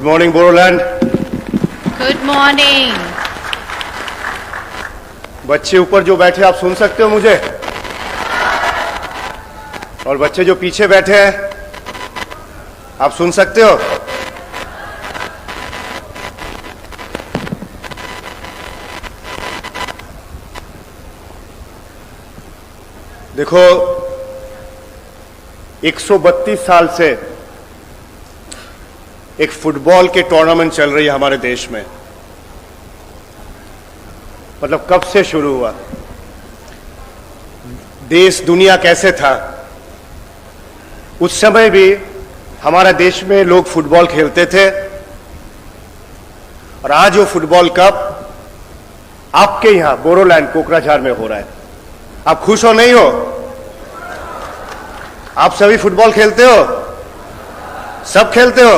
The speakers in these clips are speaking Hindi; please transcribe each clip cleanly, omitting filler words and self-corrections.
मॉर्निंग बोरोलैंड। Good morning. बच्चे ऊपर जो बैठे आप सुन सकते हो मुझे, और बच्चे जो पीछे बैठे हैं आप सुन सकते हो। देखो 132 साल से एक फुटबॉल के टूर्नामेंट चल रही है हमारे देश में। मतलब कब से शुरू हुआ, देश दुनिया कैसे था, उस समय भी हमारे देश में लोग फुटबॉल खेलते थे। और आज वो फुटबॉल कप आपके यहां बोरोलैंड कोकराझार में हो रहा है। आप खुश हो नहीं हो? आप सभी फुटबॉल खेलते हो? सब खेलते हो?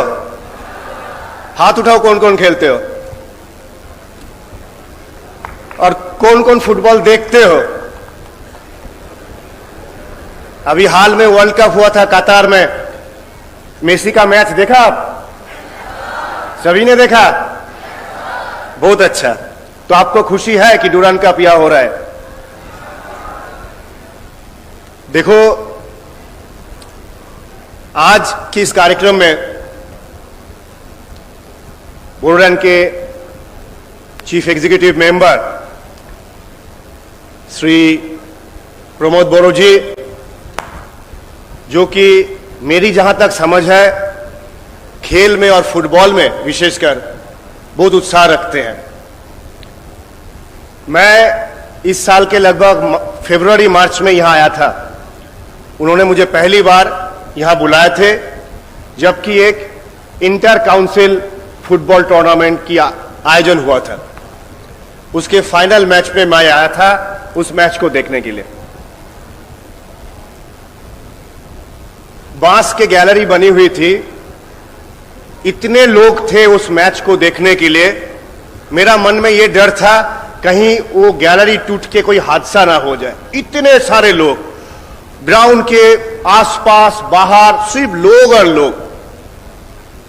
हाथ उठाओ कौन कौन खेलते हो, और कौन कौन फुटबॉल देखते हो। अभी हाल में वर्ल्ड कप हुआ था कतार में, मेसी का मैच देखा आप? सभी ने देखा? बहुत अच्छा। तो आपको खुशी है कि डुरांड कप यहां हो रहा है। देखो आज के इस कार्यक्रम में बोरोलैंड के chief executive member Shri Pramod Boro ji, जो कि मेरी जहां तक समझ है खेल में और फुटबॉल में विशेषकर बहुत उत्साह रखते हैं। मैं इस साल के लगभग फरवरी मार्च में यहां आया था। उन्होंने मुझे पहली बार यहां बुलाए थे जबकि एक इंटर काउंसिल फुटबॉल टूर्नामेंट की आयोजन हुआ था। उसके फाइनल मैच में मैं आया था उस मैच को देखने के लिए। बांस के गैलरी बनी हुई थी, इतने लोग थे उस मैच को देखने के लिए। मेरा मन में यह डर था कहीं वो गैलरी टूट के कोई हादसा ना हो जाए। इतने सारे लोग ग्राउंड के आसपास बाहर, सिर्फ लोग और लोग।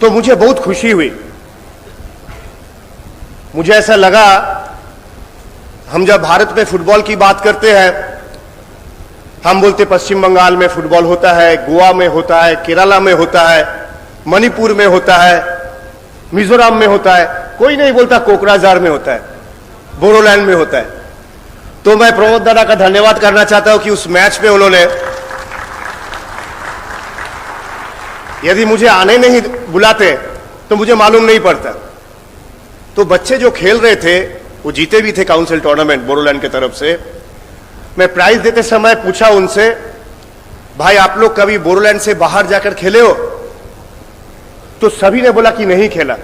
तो मुझे बहुत खुशी हुई। मुझे ऐसा लगा, हम जब भारत में फुटबॉल की बात करते हैं, हम बोलते पश्चिम बंगाल में फुटबॉल होता है, गोवा में होता है, केरला में होता है, मणिपुर में होता है, मिजोरम में होता है। कोई नहीं बोलता कोकराझार में होता है, बोरोलैंड में होता है। तो मैं प्रमोद दादा का धन्यवाद करना चाहता हूं कि उस मैच में उन्होंने, यदि मुझे आने नहीं बुलाते तो मुझे मालूम नहीं पड़ता। तो बच्चे जो खेल रहे थे वो जीते भी थे काउंसिल टूर्नामेंट बोरोलैंड की तरफ से। मैं प्राइज देते समय पूछा उनसे, भाई आप लोग कभी बोरोलैंड से बाहर जाकर खेले हो? तो सभी ने बोला कि नहीं खेला।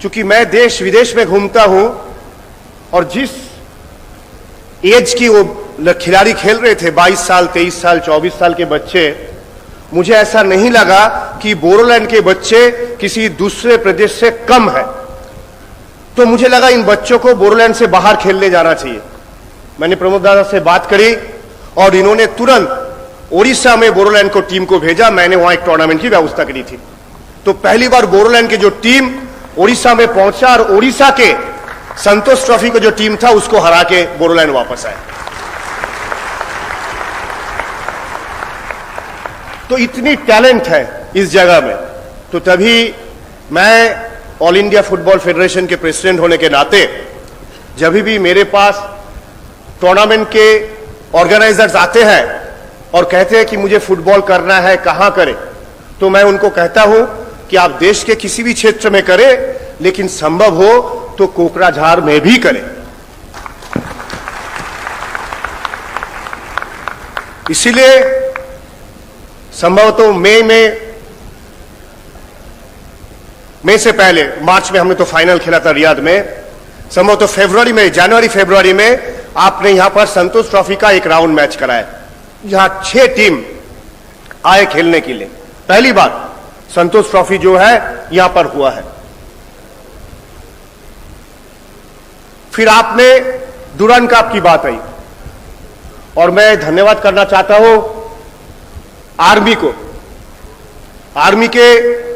क्योंकि मैं देश विदेश में घूमता हूं और जिस एज की वो खिलाड़ी खेल रहे थे, 22 साल, 23 साल, 24 साल के बच्चे, मुझे ऐसा नहीं लगा कि बोरोलैंड के बच्चे किसी दूसरे प्रदेश से कम है। तो मुझे लगा इन बच्चों को बोरोलैंड से बाहर खेलने जाना चाहिए। मैंने प्रमोद दादा से बात करी और इन्होंने तुरंत ओडिशा में बोरोलैंड को टीम को भेजा। मैंने वहां एक टूर्नामेंट की व्यवस्था करी थी। तो पहली बार बोरोलैंड की जो टीम ओडिशा में पहुंचा और ओडिशा के संतोष ट्रॉफी का जो टीम था उसको हरा के बोरोलैंड वापस आया। तो इतनी टैलेंट है इस जगह में। तो तभी मैं ऑल इंडिया फुटबॉल फेडरेशन के प्रेसिडेंट होने के नाते जब भी मेरे पास टूर्नामेंट के ऑर्गेनाइजर्स आते हैं और कहते हैं कि मुझे फुटबॉल करना है, कहां करें, तो मैं उनको कहता हूं कि आप देश के किसी भी क्षेत्र में करें, लेकिन संभव हो तो कोकराझार में भी करें। इसीलिए संभवतः मई से पहले, मार्च में हमने तो फाइनल खेला था रियाद में, संभवतः फरवरी में, जनवरी फरवरी में आपने यहां पर संतोष ट्रॉफी का एक राउंड मैच कराया, जहां 6 टीम आए खेलने के लिए। पहली बार संतोष ट्रॉफी जो है यहां पर हुआ है। फिर आपने डुरांड कप की बात आई और मैं धन्यवाद करना चाहता हूं आर्मी को। आर्मी के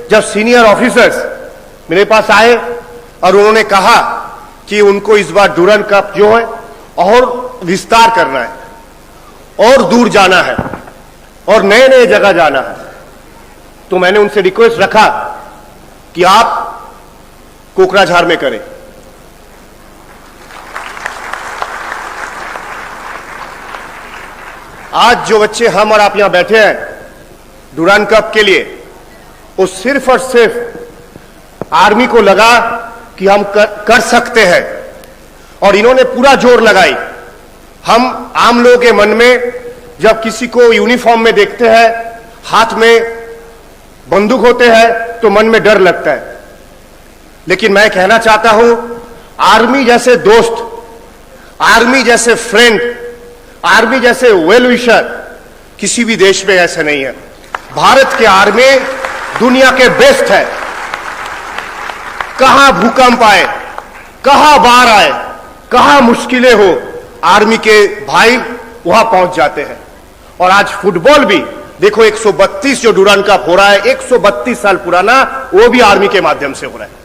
जब सीनियर ऑफिसर्स मेरे पास आए और उन्होंने कहा कि उनको इस बार डुरन कप जो है और विस्तार करना है और दूर जाना है और नए नए जगह जाना है, तो मैंने उनसे रिक्वेस्ट रखा कि आप कोकराझार में करें। आज जो बच्चे हम और आप यहां बैठे हैं डुरन कप के लिए, वो सिर्फ और सिर्फ आर्मी को लगा कि हम कर सकते हैं और इन्होंने पूरा जोर लगाई। हम आम लोगों के मन में जब किसी को यूनिफॉर्म में देखते हैं, हाथ में बंदूक होते हैं, तो मन में डर लगता है। लेकिन मैं कहना चाहता हूं, आर्मी जैसे दोस्त, आर्मी जैसे फ्रेंड, आर्मी जैसे वेल विशर किसी भी देश में ऐसे नहीं है। भारत के आर्मी दुनिया के बेस्ट है। कहां भूकंप आए, कहां बाढ़ आए, कहां मुश्किलें हो, आर्मी के भाई वहां पहुंच जाते हैं। और आज फुटबॉल भी देखो, 132 जो डुरन कप हो रहा है, 132 साल पुराना, वो भी आर्मी के माध्यम से हो रहा है।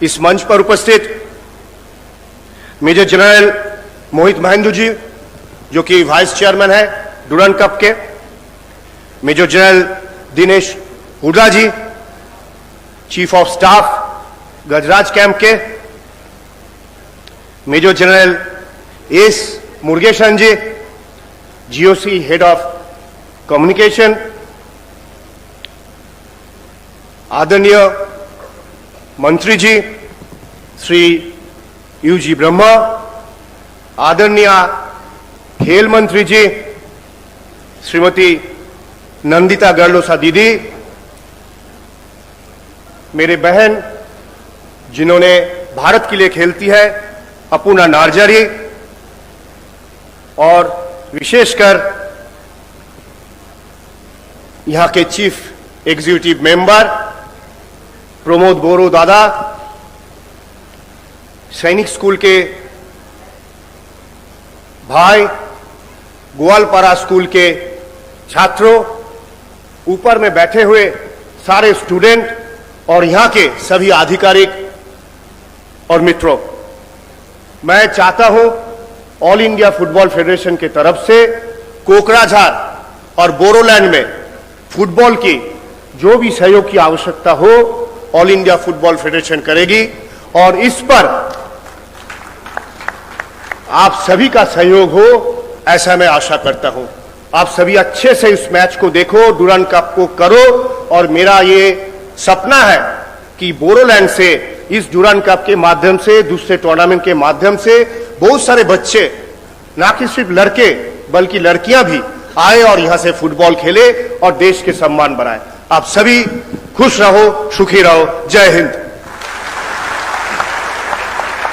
इस मंच पर उपस्थित मेजर जनरल मोहित महेंद्र जी, जो कि वाइस चेयरमैन है डुरन कप के, major general Dinesh Hooda ji, chief of staff Gajraj camp के, major general S Murugesan ji, GOC head of communication, आदरणीय मंत्री जी श्री यूजी ब्रह्मा, आदरणीय खेल मंत्री जी श्रीमती नंदिता गर्लोसा दीदी, मेरे बहन जिन्होंने भारत के लिए खेलती है अपूर्णा नार्जारी, और विशेषकर यहां के चीफ एग्जीक्यूटिव मेंबर प्रमोद बोरो दादा, सैनिक स्कूल के भाई, ग्वालपारा स्कूल के छात्रों, ऊपर में बैठे हुए सारे स्टूडेंट और यहां के सभी आधिकारिक और मित्रों, मैं चाहता हूं ऑल इंडिया फुटबॉल फेडरेशन की तरफ से कोकराझार और बोरोलैंड में फुटबॉल की जो भी सहयोग की आवश्यकता हो, ऑल इंडिया फुटबॉल फेडरेशन करेगी। और इस पर आप सभी का सहयोग हो, ऐसा मैं आशा करता हूं। आप सभी अच्छे से इस मैच को देखो, डुरन कप को करो, और मेरा ये सपना है कि बोरोलैंड से इस डुरन कप के माध्यम से, दूसरे टूर्नामेंट के माध्यम से बहुत सारे बच्चे, ना कि सिर्फ लड़के बल्कि लड़कियां भी आए और यहां से फुटबॉल खेले और देश के सम्मान बढ़ाए। आप सभी खुश रहो, सुखी रहो। जय हिंद।